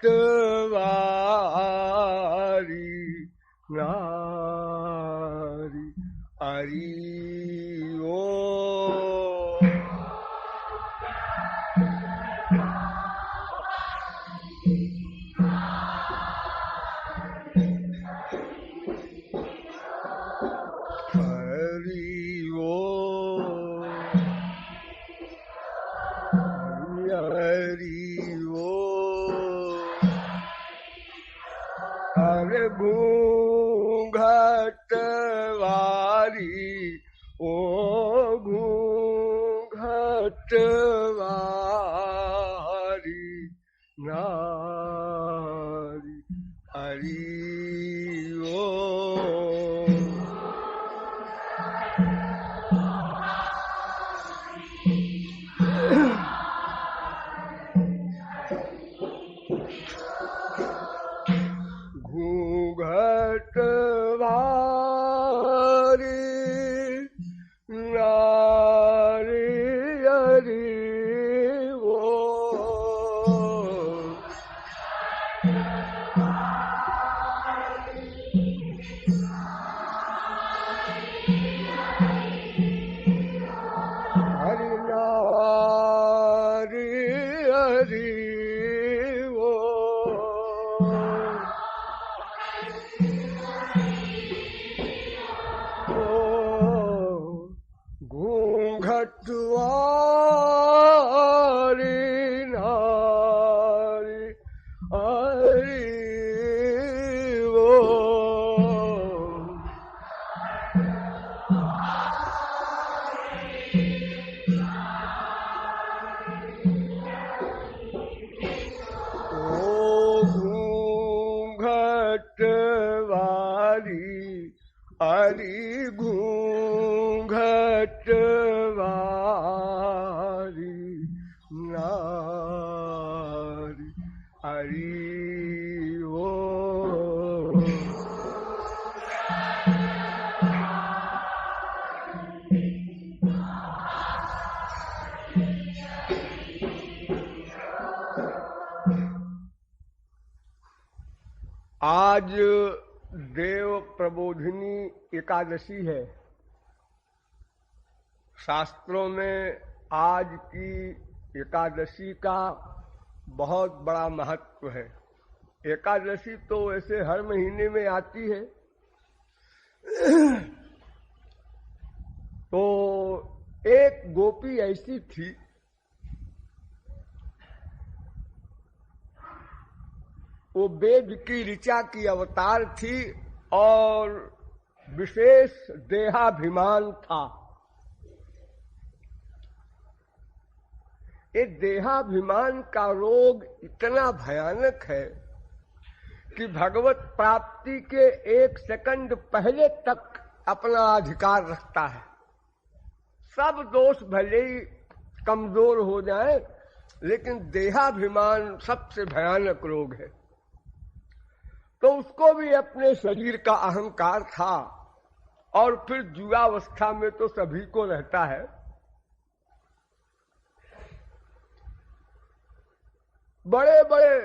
नारी हरि ओ घूंघट वारी ओ घूंघट वारी नारी हरि ओ घूंघट वारी नारी हरि ओ हरि नारी हरि ओ घूंघट वारी नारी हरि ओ घूंघट वारी हरि घूंघट वारी नारी हरि ओ आज देव प्रबोधिनी एकादशी है। शास्त्रों में आज की एकादशी का बहुत बड़ा महत्व है। एकादशी तो वैसे हर महीने में आती है, तो एक गोपी ऐसी थी, वो वेद की ऋचा की अवतार थी और विशेष देहाभिमान था। ये देहाभिमान का रोग इतना भयानक है कि भगवत प्राप्ति के 1 सेकंड पहले तक अपना अधिकार रखता है। सब दोष भले ही कमजोर हो जाए, लेकिन देहाभिमान सबसे भयानक रोग है। तो उसको भी अपने शरीर का अहंकार था, और फिर जुआवस्था में तो सभी को रहता है। बड़े बड़े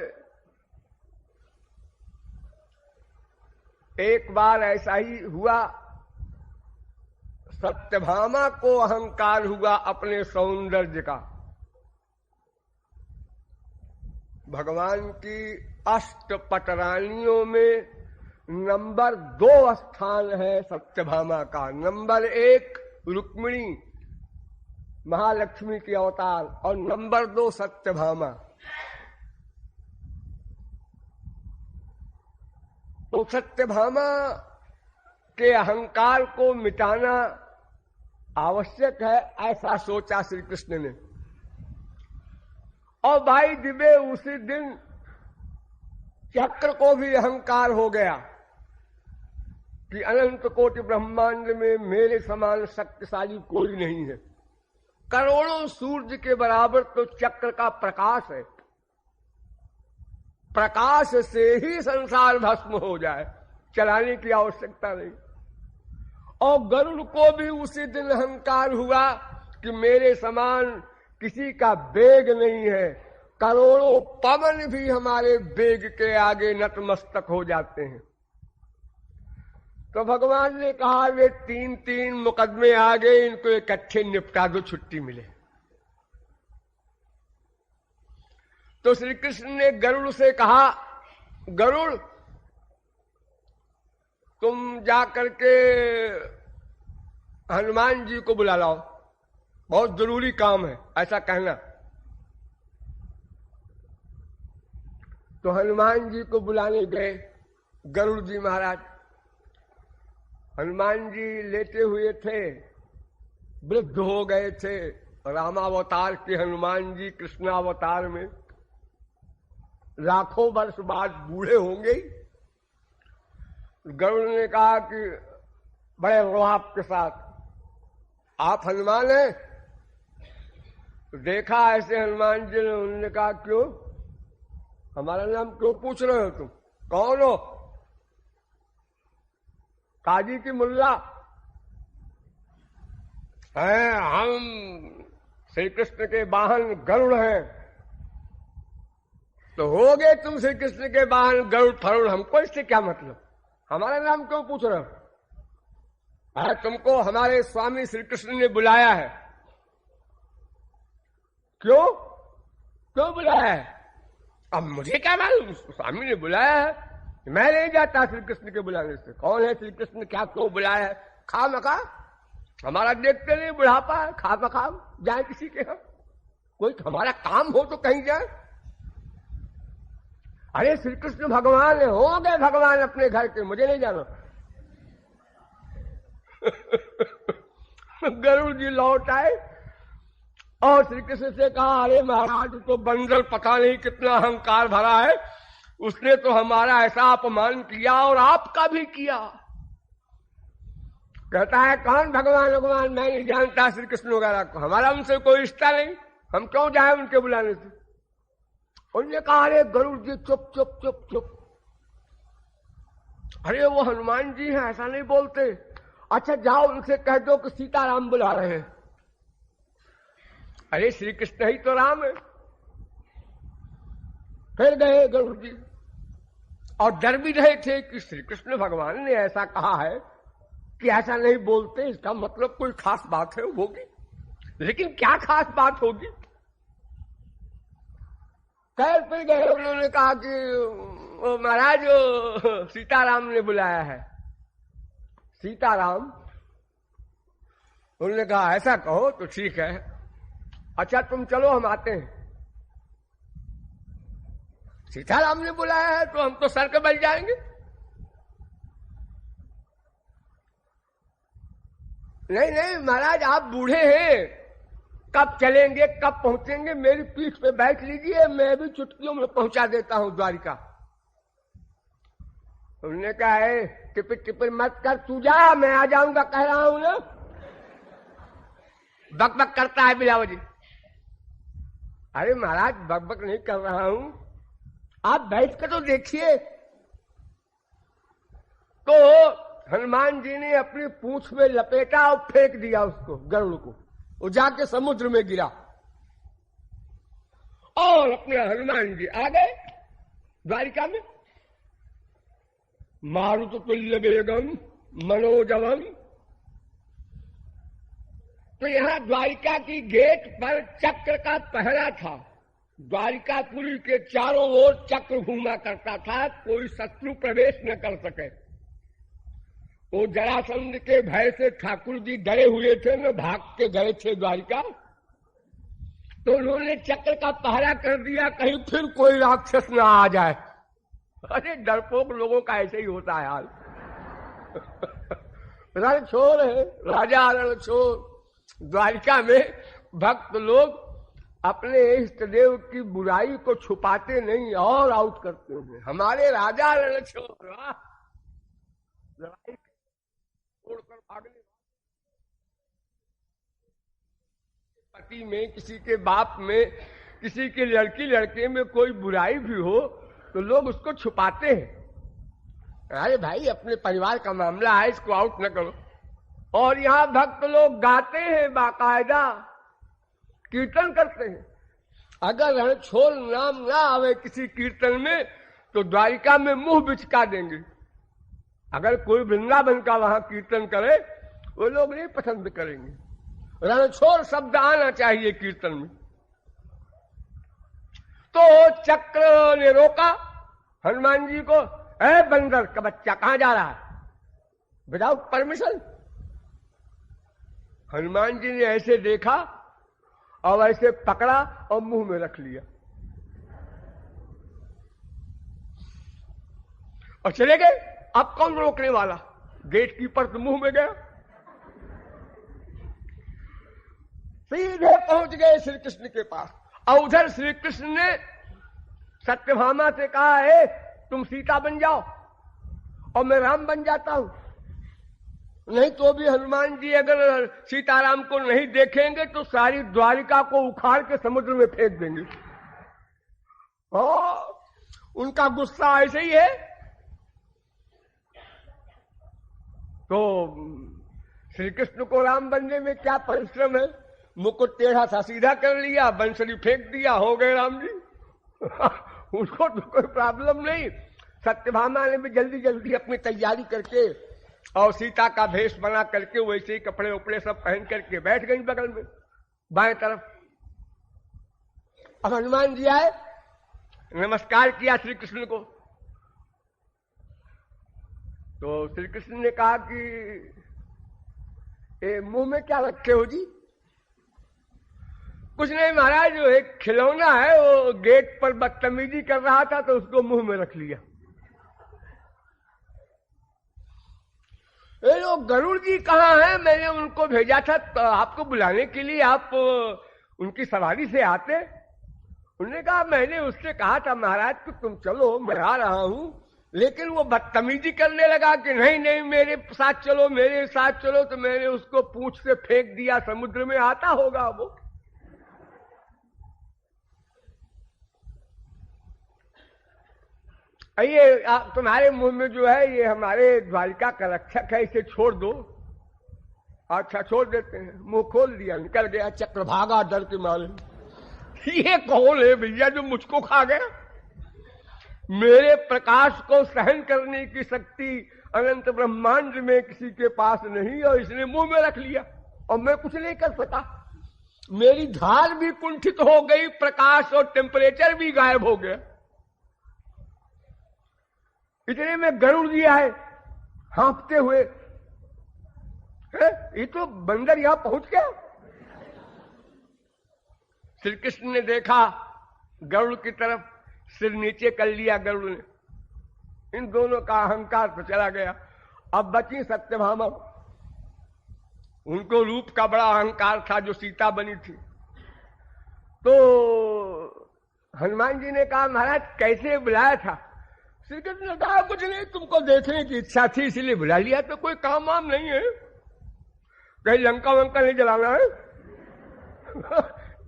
एक बार ऐसा ही हुआ, सत्यभामा को अहंकार हुआ अपने सौंदर्य का। भगवान की अष्टपटरानियों में नंबर 2 स्थान है सत्यभामा का। नंबर 1 रुक्मिणी महालक्ष्मी की अवतार, और नंबर 2 सत्यभामा। तो सत्यभामा के अहंकार को मिटाना आवश्यक है, ऐसा सोचा श्री कृष्ण ने। और भाई दिव्य उसी दिन चक्र को भी अहंकार हो गया कि अनंत कोटि ब्रह्मांड में मेरे समान शक्तिशाली कोई नहीं है। करोड़ों सूर्य के बराबर तो चक्र का प्रकाश है, प्रकाश से ही संसार भस्म हो जाए, चलाने की आवश्यकता नहीं। और गरुड़ को भी उसी दिन अहंकार हुआ कि मेरे समान किसी का वेग नहीं है, करोड़ों पवन भी हमारे वेग के आगे नतमस्तक हो जाते हैं। तो भगवान ने कहा वे 3-3 मुकदमे आ गए, इनको इकट्ठे निपटा दो, छुट्टी मिले। तो श्री कृष्ण ने गरुड़ से कहा, गरुड़ तुम जाकर के हनुमान जी को बुला लाओ, बहुत जरूरी काम है, ऐसा कहना। तो हनुमान जी को बुलाने गए गरुड़ जी महाराज। हनुमान जी लेटे हुए थे, वृद्ध हो गए थे, रामावतार के हनुमान जी कृष्णावतार में लाखों वर्ष बाद बूढ़े होंगे। गरुड़ ने कहा कि बड़े रोहाब के साथ, आप हनुमान हैं? देखा ऐसे हनुमान जी ने, उन्होंने कहा क्यों, हमारा नाम क्यों पूछ रहे हो तुम, कौन हो? काजी की मुल्ला हैं, हम श्री कृष्ण के वाहन गरुड़ हैं। तो हो गए तुम श्री कृष्ण के वाहन गरुड़ फरुड़, हमको इससे क्या मतलब, हमारा नाम क्यों पूछ रहे हो? तुमको हमारे स्वामी श्री कृष्ण ने बुलाया है। क्यों क्यों बुलाया है? अब मुझे क्या मालूम, स्वामी ने बुलाया है, मैं नहीं जाता श्री कृष्ण के बुलाने से। कौन है श्री कृष्ण, क्या क्यों बुलाया है? खा मखा हमारा देखते नहीं, बुढ़ापा है, खा मखा जाए किसी के यहाँ, कोई हमारा काम हो तो कहीं जाए। अरे श्री कृष्ण भगवान है, हो गए भगवान अपने घर के, मुझे नहीं जाना। गरुड़ जी लौट आए और श्री कृष्ण से कहा, अरे महाराज तो बंदर पता नहीं कितना अहंकार भरा है, उसने तो हमारा ऐसा अपमान किया और आपका भी किया। कहता है कौन भगवान भगवान, मैं नहीं जानता श्री कृष्ण वगैरह को, हमारा उनसे कोई रिश्ता नहीं, हम क्यों जाए उनके बुलाने से। उन्होंने कहा अरे गरुड़ जी चुप चुप चुप चुप, अरे वो हनुमान जी हैं, ऐसा नहीं बोलते। अच्छा जाओ उनसे कह दो कि सीताराम बुला रहे हैं। अरे श्री कृष्ण ही तो राम है। फिर गए गरुड़ जी और डर भी रहे थे कि श्री कृष्ण भगवान ने ऐसा कहा है कि ऐसा नहीं बोलते, इसका मतलब कोई खास बात है होगी, लेकिन क्या खास बात होगी। फिर गए, उन्होंने कहा कि महाराज सीताराम ने बुलाया है। सीताराम? उन्होंने कहा ऐसा कहो तो ठीक है, अच्छा तुम चलो हम आते हैं। सीताराम ने बुलाया है तो हम तो सर के बल जाएंगे। नहीं नहीं महाराज आप बूढ़े हैं, कब चलेंगे कब पहुंचेंगे, मेरी पीठ पे बैठ लीजिए, मैं भी चुटकियों में पहुंचा देता हूं द्वारिका। उन्होंने कहा है टिपिर टिपिर मत कर, तू जा, मैं आ जाऊंगा कह रहा हूं ना। बक बक करता है बिलावजी। अरे महाराज बक बक नहीं कर रहा हूं, आप बैठ कर तो देखिए। तो हनुमान जी ने अपनी पूंछ में लपेटा और फेंक दिया उसको, गरुड़ को, वो जाके समुद्र में गिरा। और अपने हनुमान जी आ गए द्वारिका में। मारुत तुल्य वेगम मनोजवम। तो यहां द्वारिका की गेट पर चक्र का पहरा था। द्वारिकापुरी के चारों ओर चक्र घूमा करता था, कोई शत्रु प्रवेश न कर सके। वो जरासंध के भय से ठाकुर जी डरे हुए थे, न भाग के गए थे द्वारिका। तो उन्होंने चक्र का पहरा कर दिया, कहीं फिर कोई राक्षस न आ जाए। अरे डरपोक लोगों का ऐसे ही होता है हाल। रणछोड़ है, राजा रणछोड़। द्वारिका में भक्त लोग अपने इष्ट देव की बुराई को छुपाते नहीं और आउट करते हैं। हमारे राजा रणछोड़ छोड़कर भागने, पति में, किसी के बाप में, किसी के लड़की लड़के में कोई बुराई भी हो तो लोग उसको छुपाते हैं। अरे भाई अपने परिवार का मामला है, इसको आउट न करो। और यहाँ भक्त लोग गाते हैं, बाकायदा कीर्तन करते हैं। अगर रणछोड़ नाम ना आवे किसी कीर्तन में तो द्वारिका में मुंह बिचका देंगे। अगर कोई वृंदावन का वहां कीर्तन करे वो लोग नहीं पसंद करेंगे। रणछोड़ शब्द आना चाहिए कीर्तन में। तो चक्र ने रोका हनुमान जी को, ए बंदर का बच्चा कहां जा रहा है, विदाउट परमिशन। हनुमान जी ने ऐसे देखा और ऐसे पकड़ा और मुंह में रख लिया और चले गए। अब कौन रोकने वाला, गेट कीपर तो मुंह में गया। सीधे पहुंच गए श्री कृष्ण के पास और उधर श्री कृष्ण ने सत्यभामा से कहा है तुम सीता बन जाओ और मैं राम बन जाता हूं। नहीं तो भी हनुमान जी अगर सीताराम को नहीं देखेंगे तो सारी द्वारिका को उखाड़ के समुद्र में फेंक देंगे। उनका गुस्सा ऐसे ही है। तो श्री कृष्ण को राम बनने में क्या परिश्रम है, मुकुट टेढ़ा सा सीधा कर लिया, बंसरी फेंक दिया, हो गए राम जी। उनको तो कोई प्रॉब्लम नहीं। सत्यभामा ने भी जल्दी जल्दी अपनी तैयारी करके और सीता का भेष बना करके वैसे ही कपड़े उपड़े सब पहन करके बैठ गई बगल में बाएं तरफ। अब हनुमान जी आए, नमस्कार किया श्री कृष्ण को। तो श्री कृष्ण ने कहा कि मुंह में क्या रखे हो जी। कुछ नहीं महाराज, जो एक खिलौना है वो गेट पर बदतमीजी कर रहा था तो उसको मुंह में रख लिया। ये लोग गरुड़ जी कहाँ हैं, मैंने उनको भेजा था तो आपको बुलाने के लिए, आप उनकी सवारी से आते। उन्होंने कहा मैंने उससे कहा था महाराज कि तुम चलो मैं आ रहा हूं, लेकिन वो बदतमीजी करने लगा कि नहीं नहीं मेरे साथ चलो मेरे साथ चलो। तो मैंने उसको पूंछ से फेंक दिया समुद्र में, आता होगा वो। ये तुम्हारे मुंह में जो है ये हमारे द्वारिका का रक्षक है, इसे छोड़ दो। अच्छा छोड़ देते हैं। मुंह खोल दिया, निकल गया, चक्रभागा डर के मारे। ये कौन है भैया जो मुझको खा गया। मेरे प्रकाश को सहन करने की शक्ति अनंत ब्रह्मांड में किसी के पास नहीं, और इसने मुंह में रख लिया और मैं कुछ नहीं कर सका। मेरी ढाल भी कुंठित हो गई, प्रकाश और टेम्परेचर भी गायब हो गया। इतने में गरुड़ जी आए हाँफते हुए। ये तो बंदर यहां पहुंच गया। श्री कृष्ण ने देखा गरुड़ की तरफ, सिर नीचे कर लिया गरुड़ ने। इन दोनों का अहंकार तो चला गया। अब बची सत्यभामा। उनको रूप का बड़ा अहंकार था जो सीता बनी थी। तो हनुमान जी ने कहा महाराज कैसे बुलाया था। श्री कृष्ण ने कहा कुछ नहीं, तुमको देखने की इच्छा थी इसलिए बुला लिया, तो कोई काम वाम नहीं है, कहीं लंका वंका नहीं जलाना है।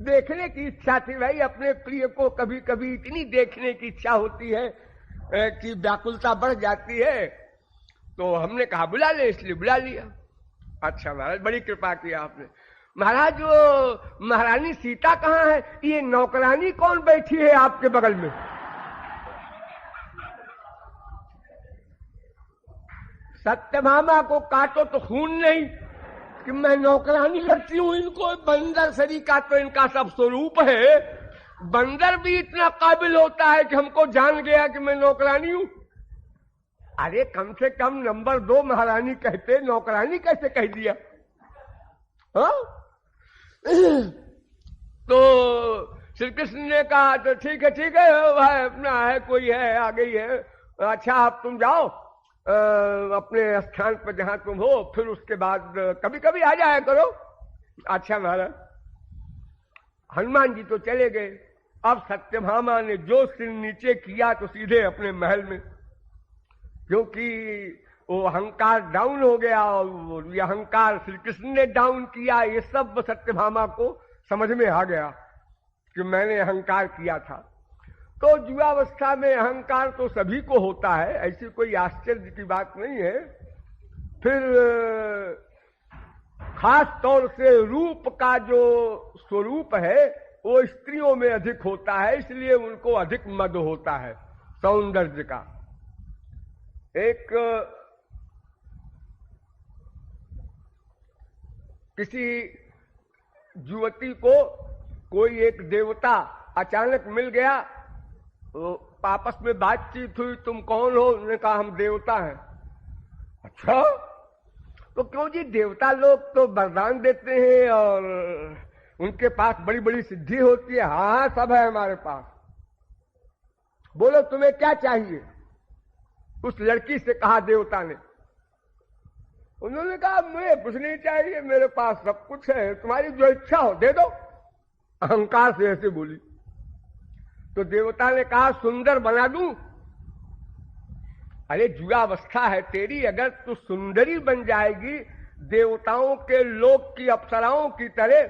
देखने की इच्छा थी भाई, अपने प्रिय को कभी कभी इतनी देखने की इच्छा होती है कि व्याकुलता बढ़ जाती है। तो हमने कहा बुला ले, इसलिए बुला लिया। अच्छा महाराज बड़ी कृपा किया आपने। महाराज वो महारानी सीता कहाँ है, ये नौकरानी कौन बैठी है आपके बगल में। सत्यभामा को काटो तो खून नहीं कि मैं नौकरानी लगती हूं इनको। बंदर सरी का तो इनका सब स्वरूप है। बंदर भी इतना काबिल होता है कि हमको जान गया कि मैं नौकरानी हूं। अरे कम से कम नंबर 2 महारानी कहते, नौकरानी कैसे कह दिया। हाँ तो श्री कृष्ण ने कहा तो ठीक है भाई, अपना है कोई है आ गई है। अच्छा आप तुम जाओ अपने स्थान पर जहां तुम हो, फिर उसके बाद कभी कभी आ जाया करो। अच्छा महाराज। हनुमान जी तो चले गए। अब सत्यभामा ने जो सिर नीचे किया तो सीधे अपने महल में, क्योंकि वो अहंकार डाउन हो गया और ये अहंकार श्री कृष्ण ने डाउन किया। ये सब सत्यभामा को समझ में आ गया कि मैंने अहंकार किया था। तो युवावस्था में अहंकार तो सभी को होता है, ऐसी कोई आश्चर्य की बात नहीं है। फिर खास तौर से रूप का जो स्वरूप है वो स्त्रियों में अधिक होता है, इसलिए उनको अधिक मद होता है सौंदर्य का। एक किसी युवती को कोई एक देवता अचानक मिल गया, तो आपस में बातचीत हुई, तुम कौन हो? उन्होंने कहा हम देवता हैं। अच्छा, तो क्यों जी, देवता लोग तो वरदान देते हैं और उनके पास बड़ी बड़ी सिद्धि होती है। हाँ, सब है हमारे पास। बोलो तुम्हें क्या चाहिए? उस लड़की से कहा देवता ने। उन्होंने कहा मुझे कुछ नहीं चाहिए, मेरे पास सब कुछ है, तुम्हारी जो इच्छा हो दे दो। अहंकार से ऐसे बोली। तो देवता ने कहा सुंदर बना दूं? अरे जुगावस्था है तेरी, अगर तू सुंदरी बन जाएगी देवताओं के लोक की अप्सराओं की तरह,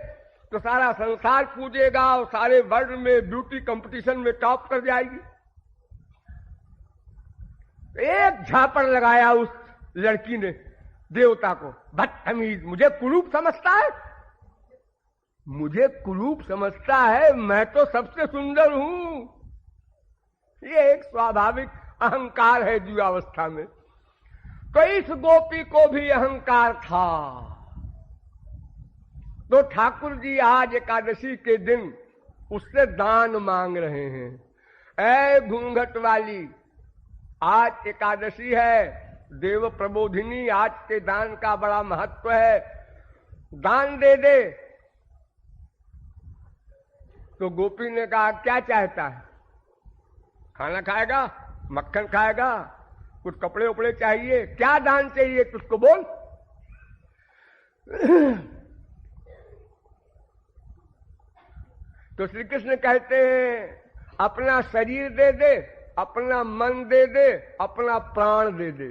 तो सारा संसार पूजेगा और सारे वर्ल्ड में ब्यूटी कंपटीशन में टॉप कर जाएगी। एक झापड़ लगाया उस लड़की ने देवता को। बदतमीज, मुझे कुरूप समझता है? मुझे कुरूप समझता है? मैं तो सबसे सुंदर हूं। ये एक स्वाभाविक अहंकार है युवावस्था में। तो इस गोपी को भी अहंकार था। तो ठाकुर जी आज एकादशी के दिन उससे दान मांग रहे हैं। ऐ घूंघट वाली, आज एकादशी है, देव प्रबोधिनी, आज के दान का बड़ा महत्व है, दान दे दे। तो गोपी ने कहा क्या चाहता है? खाना खाएगा, मक्खन खाएगा, कुछ कपड़े उपड़े चाहिए, क्या दान चाहिए तुझको बोल। तो श्री कृष्ण कहते हैं अपना शरीर दे दे, अपना मन दे दे, अपना प्राण दे दे।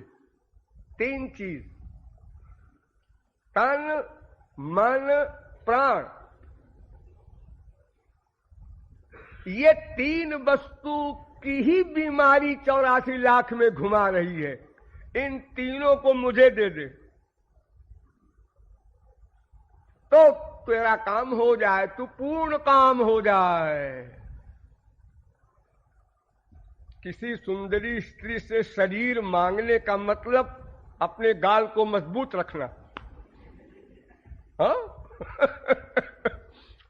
तीन चीज, तन मन प्राण, ये तीन वस्तु की ही बीमारी 84 लाख में घुमा रही है। इन तीनों को मुझे दे दे तो तेरा काम हो जाए, तू पूर्ण काम हो जाए। किसी सुंदरी स्त्री से शरीर मांगने का मतलब अपने गाल को मजबूत रखना। हाँ?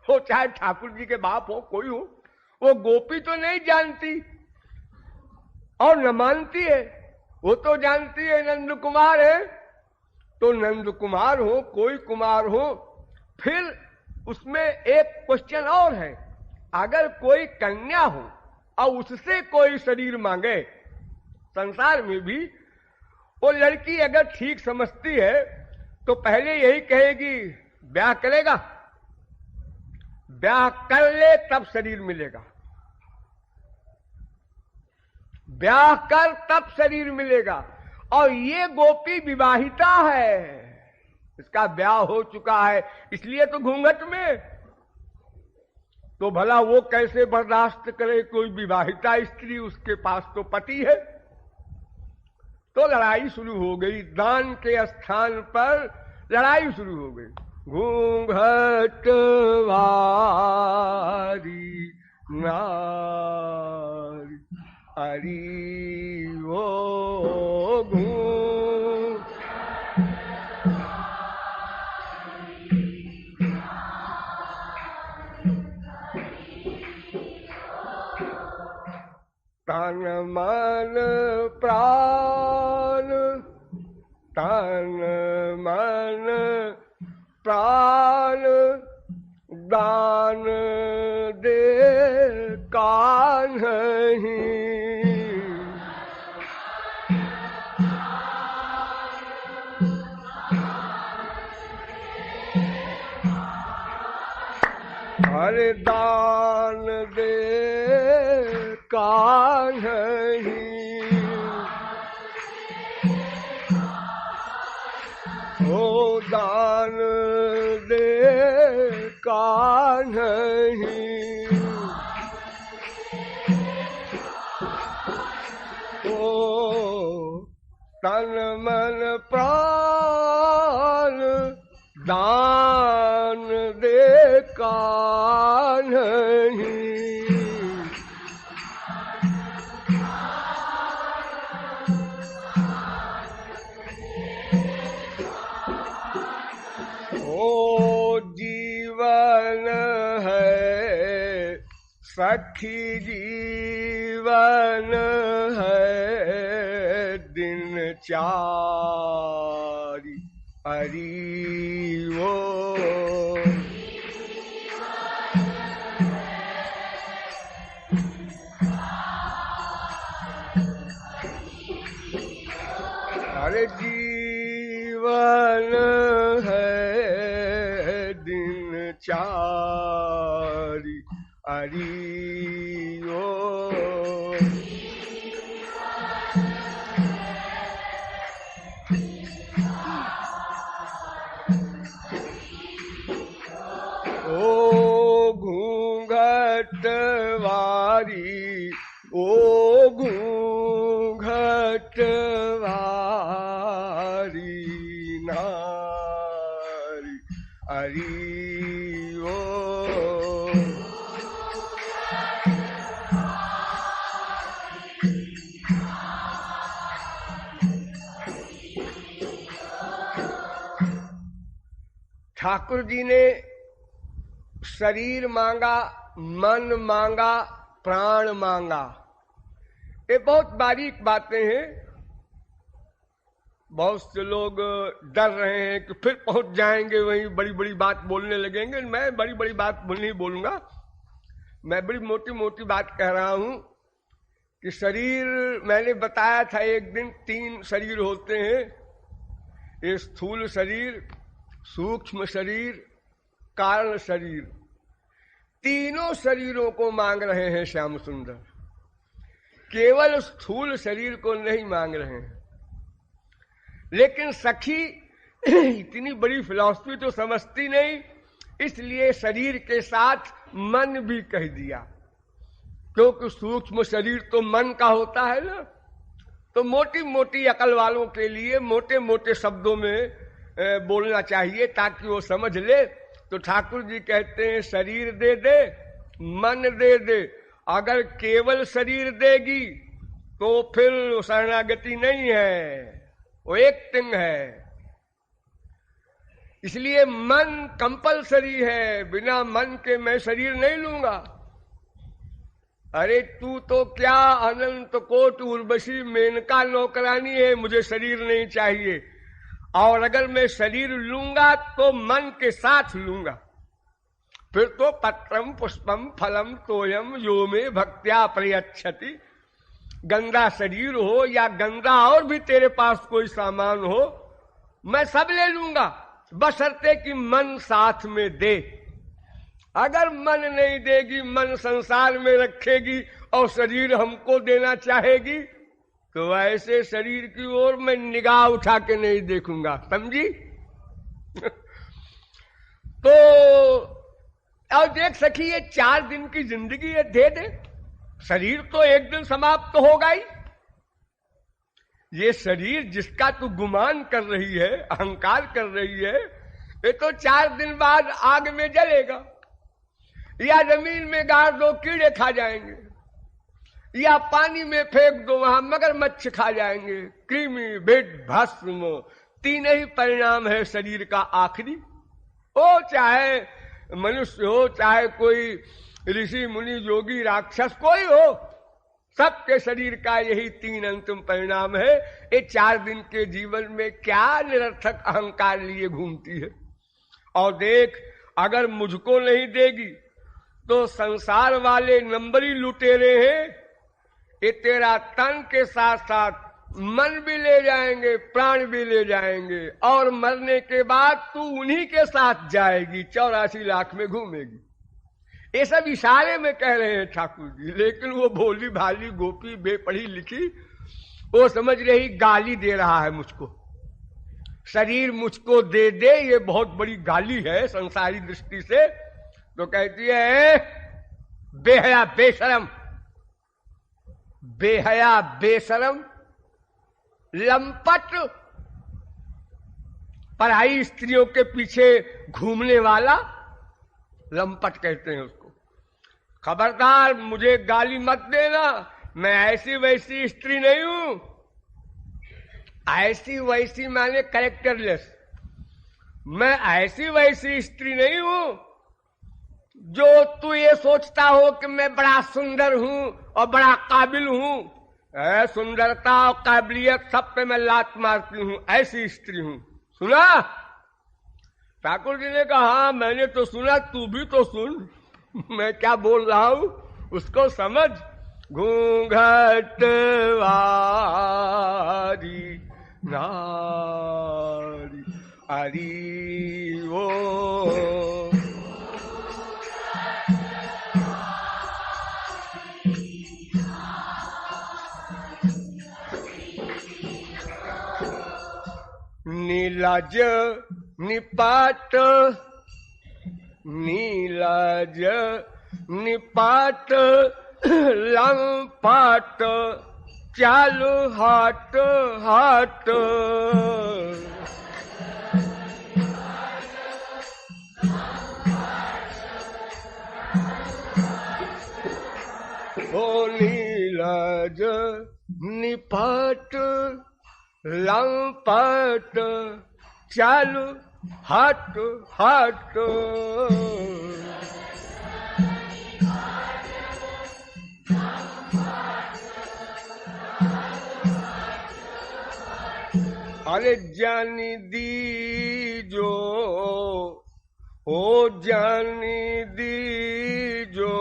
वो चाहे ठाकुर जी के बाप हो, कोई हो, वो गोपी तो नहीं जानती और न मानती है। वो तो जानती है नंद कुमार है, तो नंद कुमार हो, कोई कुमार हो। फिर उसमें एक क्वेश्चन और है, अगर कोई कन्या हो और उससे कोई शरीर मांगे, संसार में भी वो लड़की अगर ठीक समझती है तो पहले यही कहेगी ब्याह करेगा, ब्याह कर ले तब शरीर मिलेगा, ब्याह कर तब शरीर मिलेगा। और ये गोपी विवाहिता है, इसका ब्याह हो चुका है, इसलिए तो घूंघट में। तो भला वो कैसे बर्दाश्त करे कोई विवाहिता स्त्री, उसके पास तो पति है। तो लड़ाई शुरू हो गई, दान के स्थान पर लड़ाई शुरू हो गई। घूंघट वारी नारी हरी वो तन मन प्राण, तन मन प्राण दान दे कान्ही। हरे दान दे कान्ही, ओ दान दे कान्ही। ओ तन मन प्राण दान दे कान्ही। नहीं। ओ जीवन है सखी जीवन है दिन चारी हरि वो। अरे जीवन है दिन चारी हरि वो। ओ घूंघट वारी ओ घूंघट वारी नारी हरि ओ। ठाकुर जी ने शरीर मांगा, मन मांगा, प्राण मांगा। ये बहुत बारीक बातें हैं। बहुत से लोग डर रहे हैं कि फिर पहुंच जाएंगे वहीं बड़ी बड़ी बात बोलने लगेंगे। मैं बड़ी बड़ी बात नहीं बोलूंगा। मैं बड़ी मोटी मोटी बात कह रहा हूं कि शरीर, मैंने बताया था एक दिन 3 शरीर होते हैं। ये स्थूल शरीर, सूक्ष्म शरीर, कारण शरीर। तीनों शरीरों को मांग रहे हैं श्याम सुंदर। केवल स्थूल शरीर को नहीं मांग रहे हैं। लेकिन सखी इतनी बड़ी फिलॉसफी तो समझती नहीं, इसलिए शरीर के साथ मन भी कह दिया। क्योंकि सूक्ष्म शरीर तो मन का होता है ना, तो मोटी मोटी अकल वालों के लिए मोटे मोटे शब्दों में बोलना चाहिए ताकि वो समझ ले। तो ठाकुर जी कहते हैं शरीर दे दे, मन दे दे। अगर केवल शरीर देगी तो फिर शरणागति नहीं है, वो एक्टिंग है। इसलिए मन कंपलसरी है। बिना मन के मैं शरीर नहीं लूंगा। अरे तू तो क्या अनंत कोट उर्वशी मेनका नौकरानी है, मुझे शरीर नहीं चाहिए। और अगर मैं शरीर लूंगा तो मन के साथ लूंगा। फिर तो पत्रम पुष्पम फलम तोयम यो में भक्त्या प्रयच्छति। गंदा शरीर हो या गंदा और भी तेरे पास कोई सामान हो, मैं सब ले लूंगा, बशर्ते कि मन साथ में दे। अगर मन नहीं देगी, मन संसार में रखेगी और शरीर हमको देना चाहेगी, तो ऐसे शरीर की ओर मैं निगाह उठा के नहीं देखूंगा, समझी? तो और देख सखी, ये 4 दिन की जिंदगी है, दे दे। शरीर तो एक दिन समाप्त तो होगा ही। ये शरीर जिसका तू गुमान कर रही है, अहंकार कर रही है, ये तो 4 दिन बाद आग में जलेगा, या जमीन में गाड़ दो कीड़े खा जाएंगे, या पानी में फेंक दो वहां मगरमच्छ खा जाएंगे, कृमि भेद भस्म। 3 ही परिणाम है शरीर का आखिरी। ओ चाहे मनुष्य हो, चाहे कोई ऋषि मुनि योगी राक्षस कोई हो, सबके शरीर का यही 3 अंतिम परिणाम है। ये 4 दिन के जीवन में क्या निरर्थक अहंकार लिए घूमती है। और देख, अगर मुझको नहीं देगी तो संसार वाले नंबरी लुटेरे हैं, ये तेरा तन के साथ साथ मन भी ले जाएंगे, प्राण भी ले जाएंगे, और मरने के बाद तू उन्हीं के साथ जाएगी, 84 लाख में घूमेगी। ये सब इशारे में कह रहे हैं ठाकुर जी। लेकिन वो भोली भाली गोपी बेपढ़ी लिखी, वो समझ रही गाली दे रहा है मुझको। शरीर मुझको दे दे, ये बहुत बड़ी गाली है संसारी दृष्टि से। तो कहती है बेहया बेशरम, बेहया बेशरम, लंपट, पराई स्त्रियों के पीछे घूमने वाला, लंपट कहते हैं उसको। खबरदार मुझे गाली मत देना, मैं ऐसी वैसी स्त्री नहीं हूं। ऐसी वैसी माने कैरेक्टरलेस। मैं ऐसी वैसी स्त्री नहीं हूं जो तू ये सोचता हो कि मैं बड़ा सुंदर हूं और बड़ा काबिल हूं। सुंदरता और काबिलियत सब पे मैं लात मारती हूं, ऐसी स्त्री हूं। सुना? ठाकुर जी ने कहा हाँ मैंने तो सुना, तू भी तो सुन मैं क्या बोल रहा हूं, उसको समझ। घूंघट वारी नारी हरी वो नीलाज निपाट, नीलाज निपाट लंपाट चालू हाट हाट। ओ नीलाज निपाट लंपाट चालू हाट हाट। अरे जानी दीजो, ओ जानी दीजो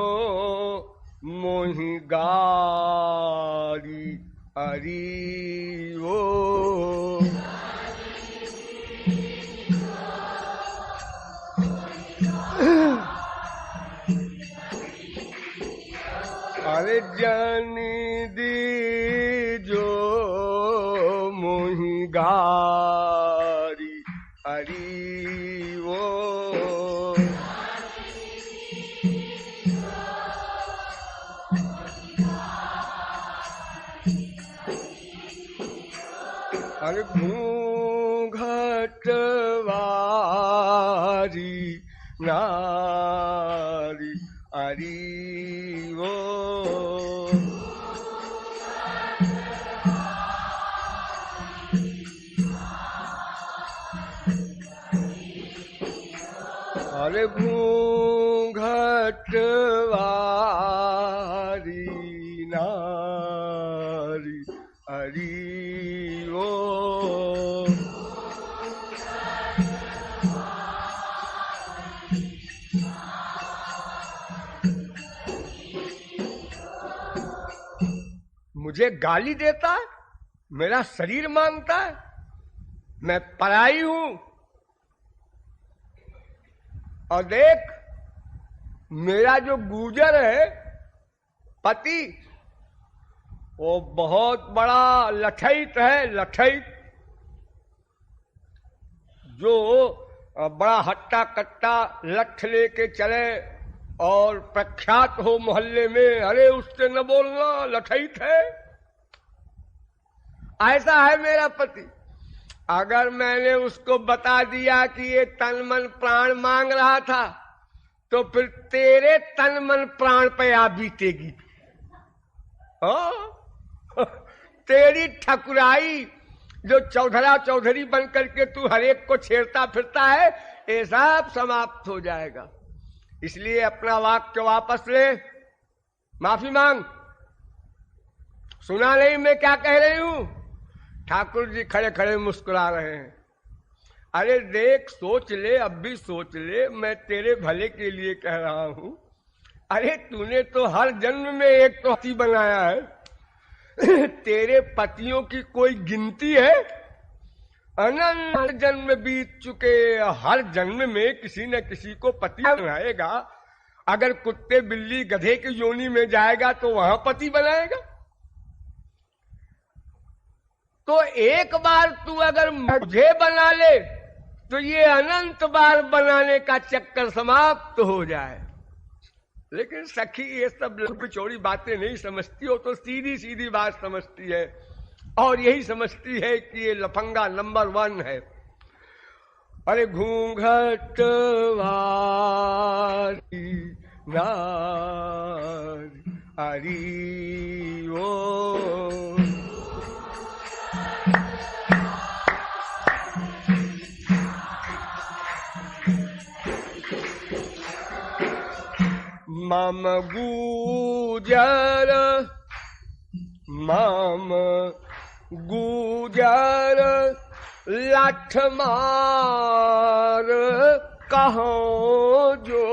मोहि गारी हरी वो। अरे जानी दीजो मोहि गारी हरी वो। अरे घूंघट वारी नारी हरी वो। अरे घूंघट वारी नारी हरी वो। मुझे गाली देता है, मेरा शरीर मांगता है, मैं पराई हूं। और देख मेरा जो गुजर है पति, वो बहुत बड़ा लठैत है, लठैत, जो बड़ा हट्टा कट्टा लठ लेके चले और प्रख्यात हो मोहल्ले में, अरे उससे न बोलना लठैत है। ऐसा है मेरा पति। अगर मैंने उसको बता दिया कि ये तन मन प्राण मांग रहा था, तो फिर तेरे तन मन प्राण पे आ बीतेगी। तेरी ठकुराई जो चौधरा चौधरी बन करके तू हरेक को छेड़ता फिरता है, ये सब समाप्त हो जाएगा। इसलिए अपना वाक्य वापस ले, माफी मांग। सुना नहीं मैं क्या कह रही हूं? ठाकुर जी खड़े खड़े मुस्कुरा रहे हैं। अरे देख, सोच ले, अब भी सोच ले, मैं तेरे भले के लिए कह रहा हूं। अरे तूने तो हर जन्म में एक तो पति बनाया है। तेरे पतियों की कोई गिनती है? अनंत जन्म बीत चुके, हर जन्म में किसी न किसी को पति बनाएगा। अगर कुत्ते बिल्ली गधे की योनि में जाएगा तो वहां पति बनाएगा। तो एक बार तू अगर मुझे बना ले तो ये अनंत बार बनाने का चक्कर समाप्त हो जाए। लेकिन सखी ये सब लंबी चौड़ी बातें नहीं समझती हो, तो सीधी सीधी बात समझती है, और यही समझती है कि ये लफंगा नंबर 1 है। अरे घूंघट वारी हरि ओ। मम गुजर लाठ मार कहो जो।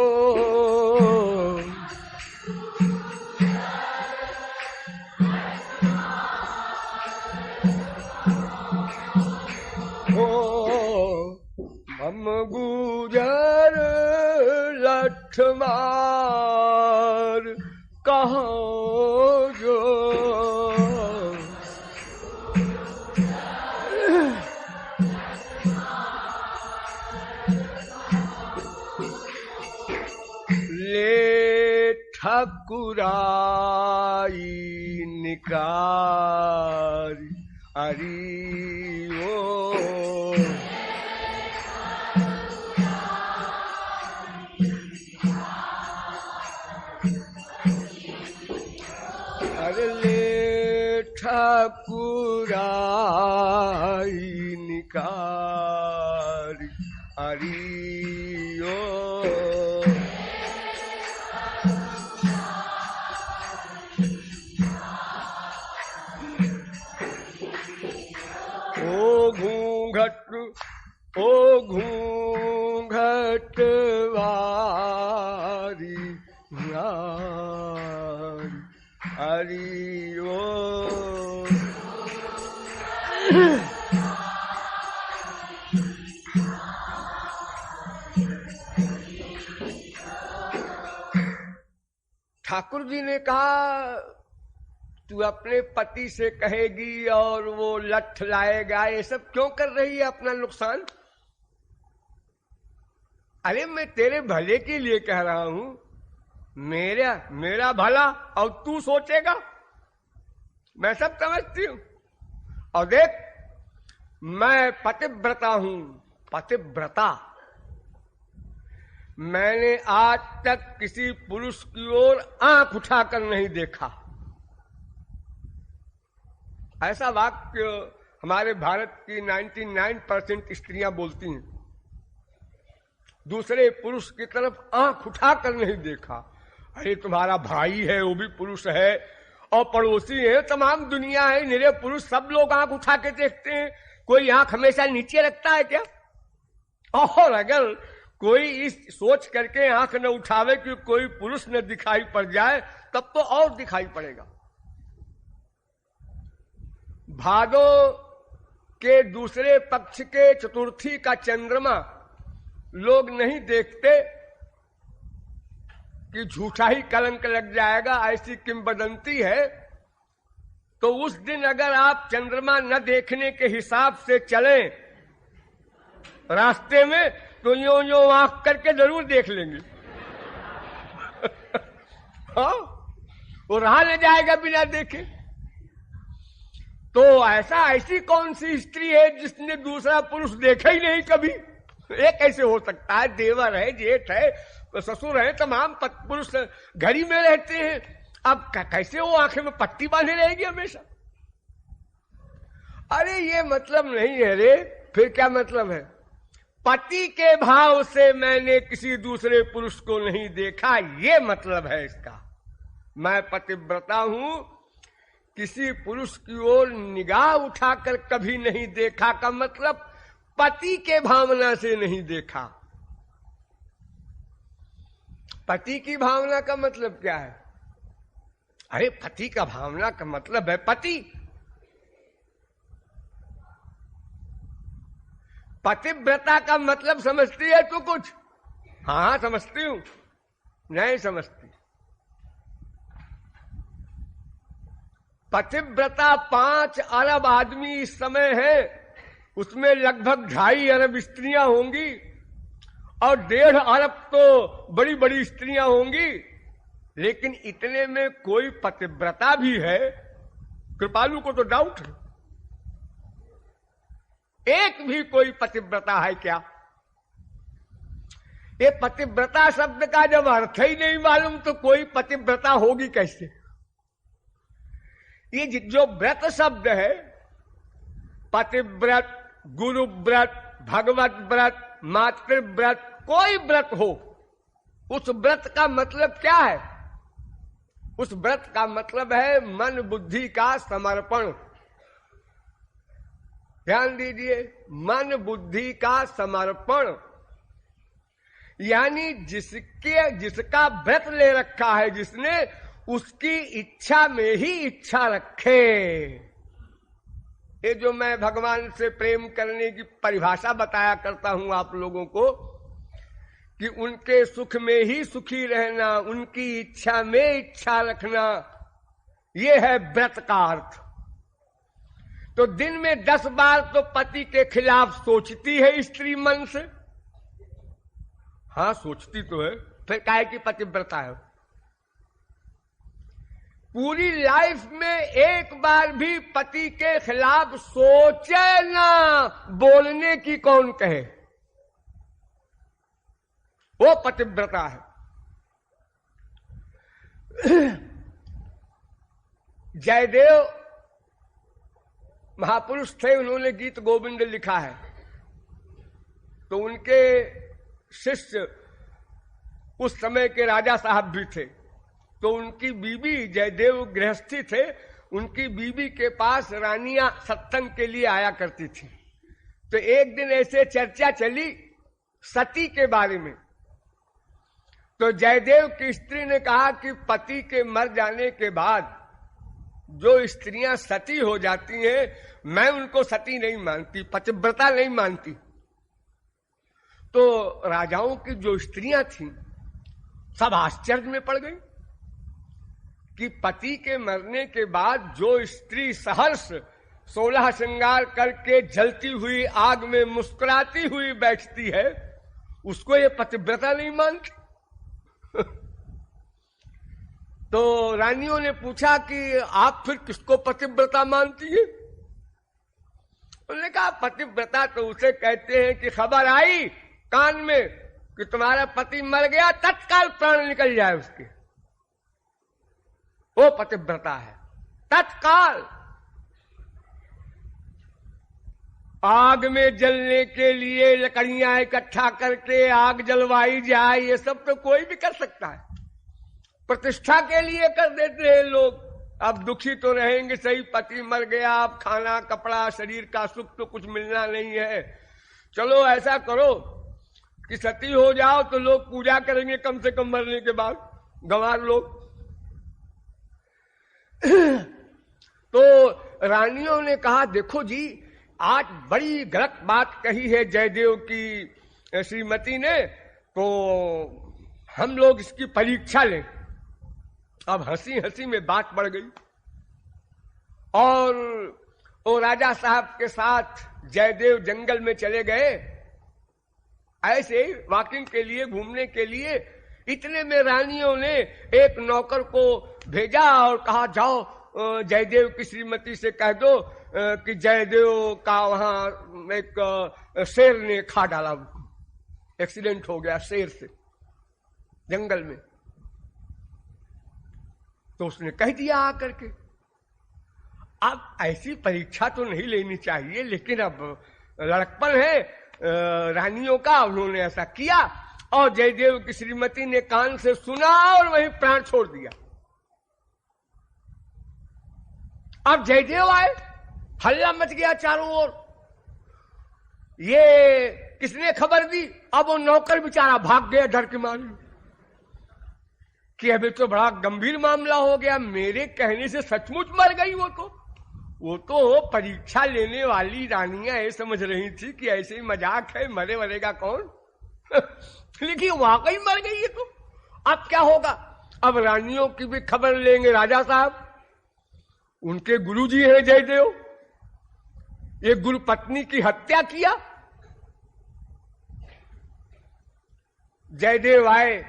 मम गुजर लाठ मार कहो जो। ले ठकुराई निकार हरि ओ। अरे ले ठकुराई निकार हरि ओ। ओ घूंघट वारी हरि ओ। ठाकुर जी ने कहा तू अपने पति से कहेगी और वो लठ लाएगा, ये सब क्यों कर रही है अपना नुकसान? अरे मैं तेरे भले के लिए कह रहा हूं, मेरा भला और तू सोचेगा, मैं सब समझती हूं। और देख मैं पतिव्रता हूं, पतिव्रता। मैंने आज तक किसी पुरुष की ओर आंख उठाकर नहीं देखा। ऐसा वाक्य हमारे भारत की 99% स्त्रियां बोलती हैं। दूसरे पुरुष की तरफ आंख उठाकर नहीं देखा। अरे तुम्हारा भाई है वो भी पुरुष है, और पड़ोसी है, तमाम दुनिया है, निरे पुरुष, सब लोग आंख उठा के देखते हैं। कोई आंख हमेशा नीचे रखता है क्या? और अगर कोई इस सोच करके आंख न उठावे कि कोई पुरुष न दिखाई पड़ जाए, तब तो और दिखाई पड़ेगा। भादो के दूसरे पक्ष के चतुर्थी का चंद्रमा लोग नहीं देखते कि झूठा ही कलंक लग जाएगा, ऐसी किंवदंती है। तो उस दिन अगर आप चंद्रमा न देखने के हिसाब से चलें रास्ते में, तो यो आंख करके जरूर देख लेंगे। हाँ, वो राह ले जाएगा बिना देखे। तो ऐसी कौन सी स्त्री है जिसने दूसरा पुरुष देखा ही नहीं कभी? ये कैसे हो सकता है? देवर है, जेठ है, ससुर है, तमाम पुरुष घर ही में रहते हैं। अब कैसे वो आंखें में पट्टी बांधे रहेगी हमेशा? अरे ये मतलब नहीं है रे। फिर क्या मतलब है? पति के भाव से मैंने किसी दूसरे पुरुष को नहीं देखा, ये मतलब है इसका। मैं पतिव्रता हूं, किसी पुरुष की ओर निगाह उठाकर कभी नहीं देखा का मतलब पति के भावना से नहीं देखा। पति की भावना का मतलब क्या है? अरे पति का भावना का मतलब है पति। पतिव्रता का मतलब समझती है तू कुछ? हाँ समझती हूं। नहीं समझती। पतिव्रता 5 अरब आदमी इस समय है, उसमें लगभग 2.5 अरब स्त्रियां होंगी और 1.5 अरब तो बड़ी बड़ी स्त्रियां होंगी। लेकिन इतने में कोई पतिव्रता भी है? कृपालु को तो डाउट है। एक भी कोई पतिव्रता है क्या? ये पतिव्रता शब्द का जब अर्थ ही नहीं मालूम तो कोई पतिव्रता होगी कैसे? ये जो व्रत शब्द है, पतिव्रत, गुरुव्रत, भगवत व्रत, मातृव्रत, कोई व्रत हो, उस व्रत का मतलब क्या है? उस व्रत का मतलब है मन बुद्धि का समर्पण। ध्यान दीजिए, मन बुद्धि का समर्पण, यानी जिसका व्रत ले रखा है जिसने, उसकी इच्छा में ही इच्छा रखे। ये जो मैं भगवान से प्रेम करने की परिभाषा बताया करता हूं आप लोगों को, कि उनके सुख में ही सुखी रहना, उनकी इच्छा में इच्छा रखना, ये है व्रत का अर्थ। तो दिन में 10 बार तो पति के खिलाफ सोचती है स्त्री मन से। हाँ, सोचती तो है, फिर काहे की पतिव्रता है? पूरी लाइफ में एक बार भी पति के खिलाफ सोचे ना, बोलने की कौन कहे? वो पतिव्रता है। जयदेव महापुरुष थे, उन्होंने गीत गोविंद लिखा है। तो उनके शिष्य उस समय के राजा साहब भी थे। तो उनकी बीबी, जयदेव गृहस्थी थे, उनकी बीबी के पास रानियां सत्संग के लिए आया करती थी। तो एक दिन ऐसे चर्चा चली सती के बारे में। तो जयदेव की स्त्री ने कहा कि पति के मर जाने के बाद जो स्त्रियां सती हो जाती हैं, मैं उनको सती नहीं मानती, पतिव्रता नहीं मानती। तो राजाओं की जो स्त्रियां थीं सब आश्चर्य में पड़ गई कि पति के मरने के बाद जो स्त्री सहर्ष 16 श्रृंगार करके जलती हुई आग में मुस्कुराती हुई बैठती है, उसको ये पतिव्रता नहीं मानती। तो रानियों ने पूछा कि आप फिर किसको पतिव्रता मानती है? उन्होंने कहा पतिव्रता तो उसे कहते हैं कि खबर आई कान में कि तुम्हारा पति मर गया, तत्काल प्राण निकल जाए उसके, वो पतिव्रता है। तत्काल आग में जलने के लिए लकड़ियां इकट्ठा करके आग जलवाई जाए, ये सब तो कोई भी कर सकता है। प्रतिष्ठा के लिए कर देते हैं लोग। अब दुखी तो रहेंगे सही, पति मर गया, अब खाना कपड़ा शरीर का सुख तो कुछ मिलना नहीं है, चलो ऐसा करो कि सती हो जाओ तो लोग पूजा करेंगे कम से कम मरने के बाद, गंवार लोग। तो रानियों ने कहा देखो जी, आज बड़ी गलत बात कही है जयदेव की श्रीमती ने, तो हम लोग इसकी परीक्षा लें। अब हंसी हंसी में बात बढ़ गई और वो राजा साहब के साथ जयदेव जंगल में चले गए ऐसे वॉकिंग के लिए, घूमने के लिए। इतने में रानियों ने एक नौकर को भेजा और कहा जाओ जयदेव की श्रीमती से कह दो कि जयदेव का वहां एक शेर ने खा डाला, एक्सीडेंट हो गया शेर से जंगल में। तो उसने कह दिया आकर के। अब ऐसी परीक्षा तो नहीं लेनी चाहिए, लेकिन अब लड़कपन है रानियों का, उन्होंने ऐसा किया और जयदेव की श्रीमती ने कान से सुना और वहीं प्राण छोड़ दिया। अब जयदेव आए, हल्ला मच गया चारों ओर, ये किसने खबर दी? अब वो नौकर बेचारा भाग गया डर के मारे कि अभी तो बड़ा गंभीर मामला हो गया, मेरे कहने से सचमुच मर गई। वो तो परीक्षा लेने वाली रानियां ये समझ रही थी कि ऐसे ही मजाक है, मरे मरेगा कौन। लेकिन वाकई मर गई है। तो अब क्या होगा? अब रानियों की भी खबर लेंगे राजा साहब, उनके गुरुजी हैं जयदेव, ये गुरु पत्नी की हत्या किया। जयदेव आए,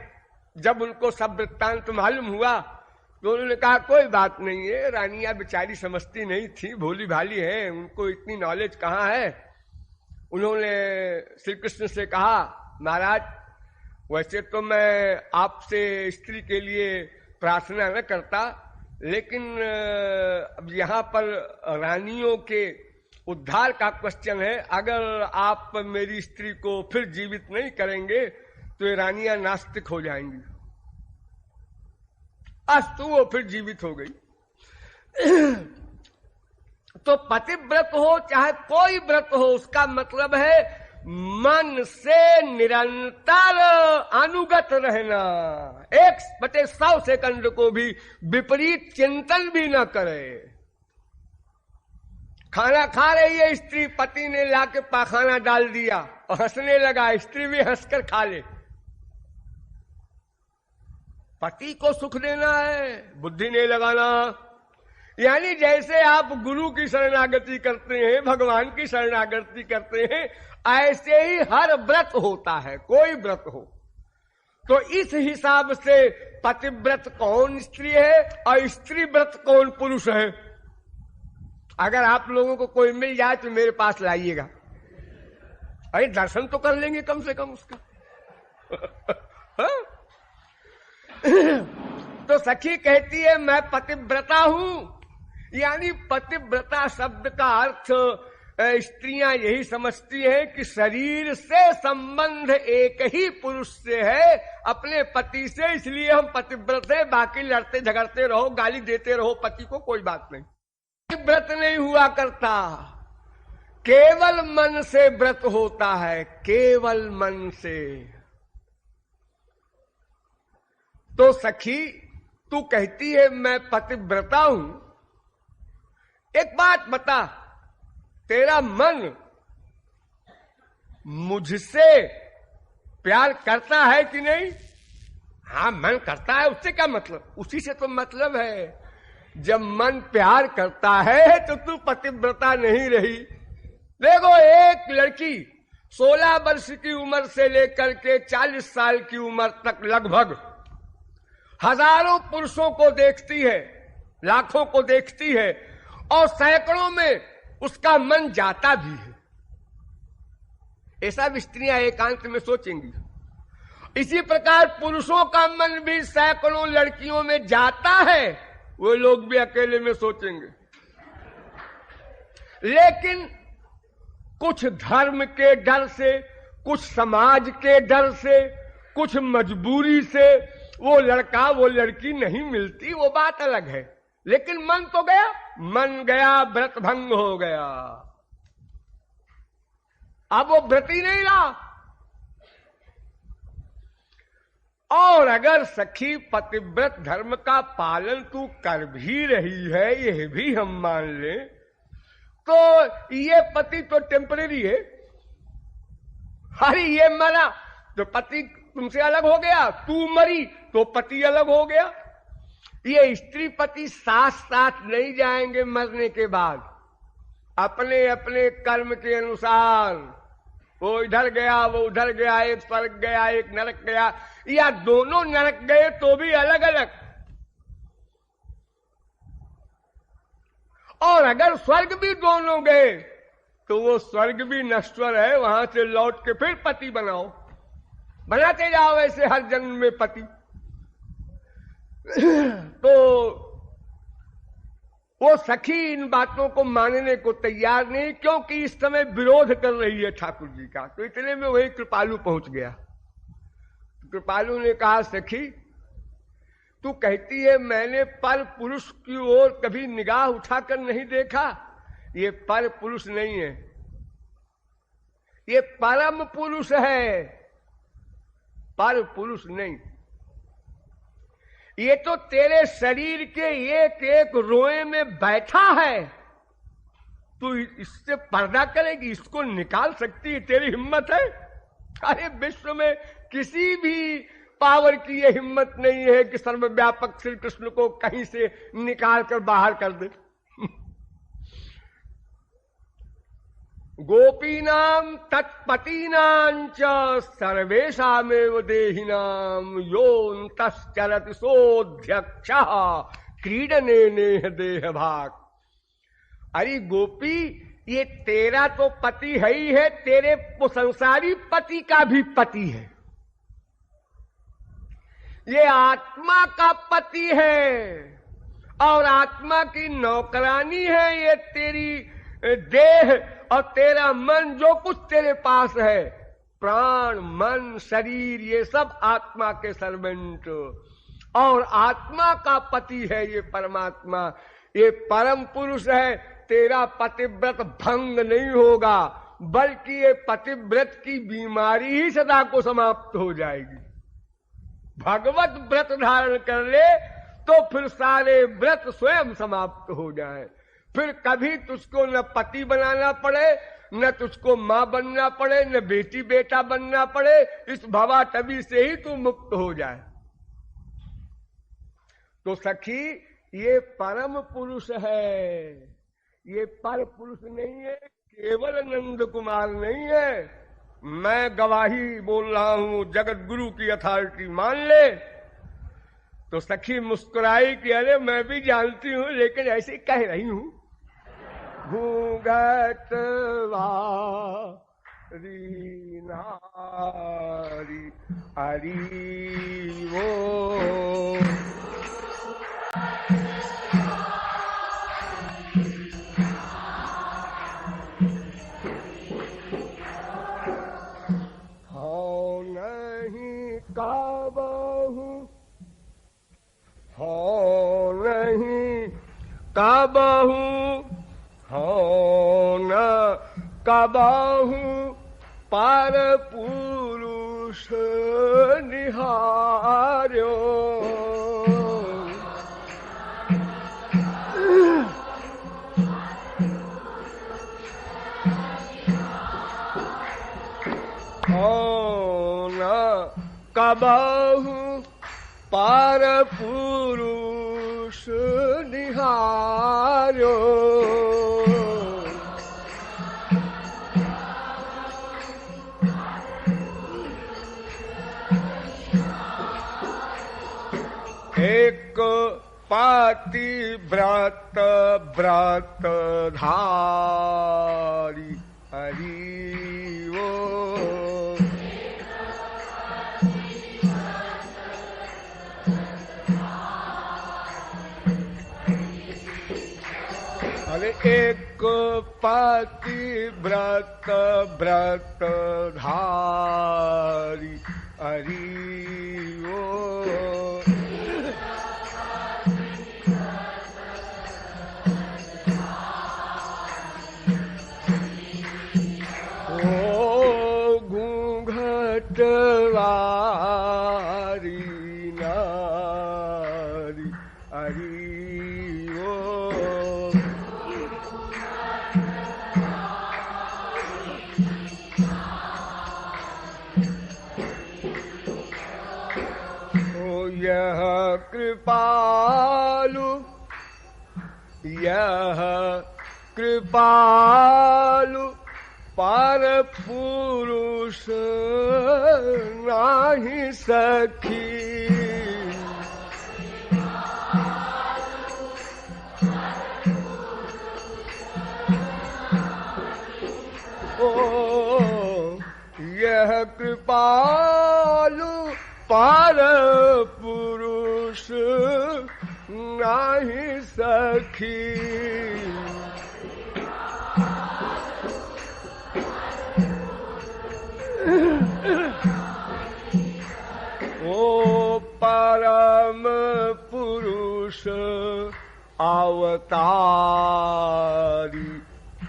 जब उनको सब वृत्तांत मालूम हुआ तो उन्होंने कहा कोई बात नहीं है, रानियां बेचारी समझती नहीं थी, भोली भाली है, उनको इतनी नॉलेज कहाँ है। उन्होंने श्री कृष्ण से कहा महाराज वैसे तो मैं आपसे स्त्री के लिए प्रार्थना न करता, लेकिन अब यहाँ पर रानियों के उद्धार का क्वेश्चन है। अगर आप मेरी स्त्री को फिर जीवित नहीं करेंगे तो ये रानियां नास्तिक हो जाएंगी। अस्तु वो फिर जीवित हो गई। तो पतिव्रत हो चाहे कोई व्रत हो, उसका मतलब है मन से निरंतर अनुगत रहना, 1/100 सेकंड को भी विपरीत चिंतन भी न करे। खाना खा रही है स्त्री, पति ने लाके पाखाना डाल दिया और हंसने लगा, स्त्री भी हंसकर खा ले। पति को सुख देना है, बुद्धि नहीं लगाना। यानी जैसे आप गुरु की शरणागति करते हैं, भगवान की शरणागति करते हैं, ऐसे ही हर व्रत होता है, कोई व्रत हो। तो इस हिसाब से पतिव्रत कौन स्त्री है और स्त्री व्रत कौन पुरुष है। अगर आप लोगों को कोई मिल जाए तो मेरे पास लाइएगा, अरे दर्शन तो कर लेंगे कम से कम उसका। तो सखी कहती है मैं पतिव्रता हूं, यानी पतिव्रता शब्द का अर्थ स्त्रियां यही समझती हैं कि शरीर से संबंध एक ही पुरुष से है, अपने पति से, इसलिए हम पतिव्रत है। बाकी लड़ते झगड़ते रहो, गाली देते रहो पति को, कोई बात नहीं। व्रत नहीं हुआ करता, केवल मन से व्रत होता है, केवल मन से। तो सखी तू कहती है मैं पतिव्रता हूं, एक बात बता, तेरा मन मुझसे प्यार करता है कि नहीं। हाँ मन करता है, उससे क्या मतलब, उसी से तो मतलब है। जब मन प्यार करता है तो तू पतिव्रता नहीं रही। देखो एक लड़की 16 वर्ष की उम्र से लेकर के 40 साल की उम्र तक लगभग हजारों पुरुषों को देखती है, लाखों को देखती है, और सैकड़ों में उसका मन जाता भी है। ऐसा भी स्त्रियां एकांत में सोचेंगी। इसी प्रकार पुरुषों का मन भी सैकड़ों लड़कियों में जाता है, वो लोग भी अकेले में सोचेंगे। लेकिन कुछ धर्म के डर से, कुछ समाज के डर से, कुछ मजबूरी से वो लड़का वो लड़की नहीं मिलती, वो बात अलग है। लेकिन मन तो गया, मन गया, व्रत भंग हो गया। अब वो व्रत ही नहीं रहा। और अगर सखी पतिव्रत धर्म का पालन तू कर भी रही है, यह भी हम मान ले, तो ये पति तो टेम्परेरी है। अरे ये मरा तो पति तुमसे अलग हो गया, तू मरी तो पति अलग हो गया। ये स्त्री पति साथ साथ नहीं जाएंगे मरने के बाद, अपने अपने कर्म के अनुसार। वो इधर गया, वो उधर गया, एक स्वर्ग गया, एक नरक गया, या दोनों नरक गए तो भी अलग अलग। और अगर स्वर्ग भी दोनों गए तो वो स्वर्ग भी नश्वर है, वहां से लौट के फिर पति बनाओ, बनाते जाओ ऐसे हर जन्म में पति। तो वो सखी इन बातों को मानने को तैयार नहीं, क्योंकि इस समय विरोध कर रही है ठाकुर जी का। तो इतने में वही कृपालु पहुंच गया। कृपालु ने कहा सखी तू कहती है मैंने पर पुरुष की ओर कभी निगाह उठाकर नहीं देखा। ये पर पुरुष नहीं है, ये परम पुरुष है, पर पुरुष नहीं। ये तो तेरे शरीर के एक एक रोए में बैठा है, तू इससे पर्दा करेगी, इसको निकाल सकती है, तेरी हिम्मत है। अरे विश्व में किसी भी पावर की ये हिम्मत नहीं है कि सर्वव्यापक श्री कृष्ण को कहीं से निकाल कर बाहर कर दे। गोपीनाम तत्पतीनां च सर्वेषामेव देहिनाम योऽन्तश्चरति सोऽध्यक्षः क्रीडने नेह देह भाग। अरे गोपी ये तेरा तो पति है ही है, तेरे संसारी पति का भी पति है। ये आत्मा का पति है और आत्मा की नौकरानी है। ये तेरी देह और तेरा मन, जो कुछ तेरे पास है, प्राण, मन, शरीर, ये सब आत्मा के सर्वेंट और आत्मा का पति है ये परमात्मा। ये परम पुरुष है। तेरा पतिव्रत भंग नहीं होगा, बल्कि ये पतिव्रत की बीमारी ही सदा को समाप्त हो जाएगी। भगवत व्रत धारण कर ले तो फिर सारे व्रत स्वयं समाप्त हो जाए। फिर कभी तुझको न पति बनाना पड़े, न तुझको माँ बनना पड़े, न बेटी बेटा बनना पड़े। इस भवाटवी से ही तू मुक्त हो जाए। तो सखी, ये परम पुरुष है, ये पर पुरुष नहीं है, केवल नंद कुमार नहीं है। मैं गवाही बोल रहा हूं, जगत गुरु की अथॉरिटी मान ले। तो सखी मुस्कुराई कि अरे मैं भी जानती हूं, लेकिन ऐसे कह रही हूं। घूंघट वारी नारी हरि वो, हाँ नहीं काबहू, हाँ नहीं काबहू, हाँ न काबहू पार पुरुष निहार्यो। कबहू पार पुरुष निहार्यो। एक पाति व्रत व्रत धारी हरि वो, अरे एक पाति व्रत व्रत धारी हरि वो, वारी नारी हरि वो, यह कृपालु, यह कृपालु पार पुरुष नाही सखी। ओ यह कृपालु पार पुरुष नाही सखी। ओ परम पुरुष अवतारी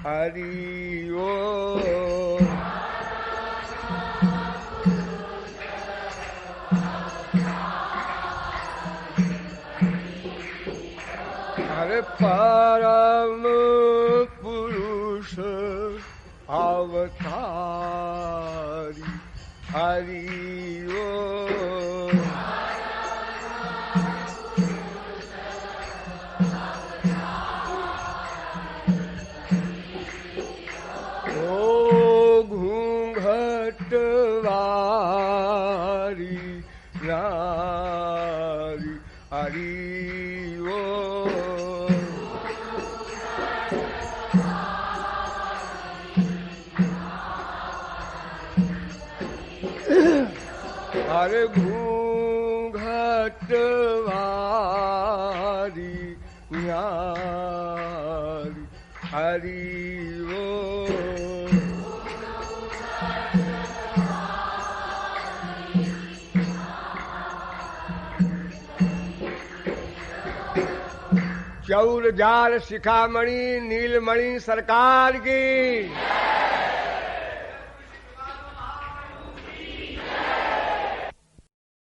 हरि ओ, अरे परम पुरुष अवतारी हरि ओ, घूंघट वारी नारी हरि ओ, अरे घूंघट पतवारी नारी हरि वो चौर जाल शिखामणि नीलमणि सरकार की।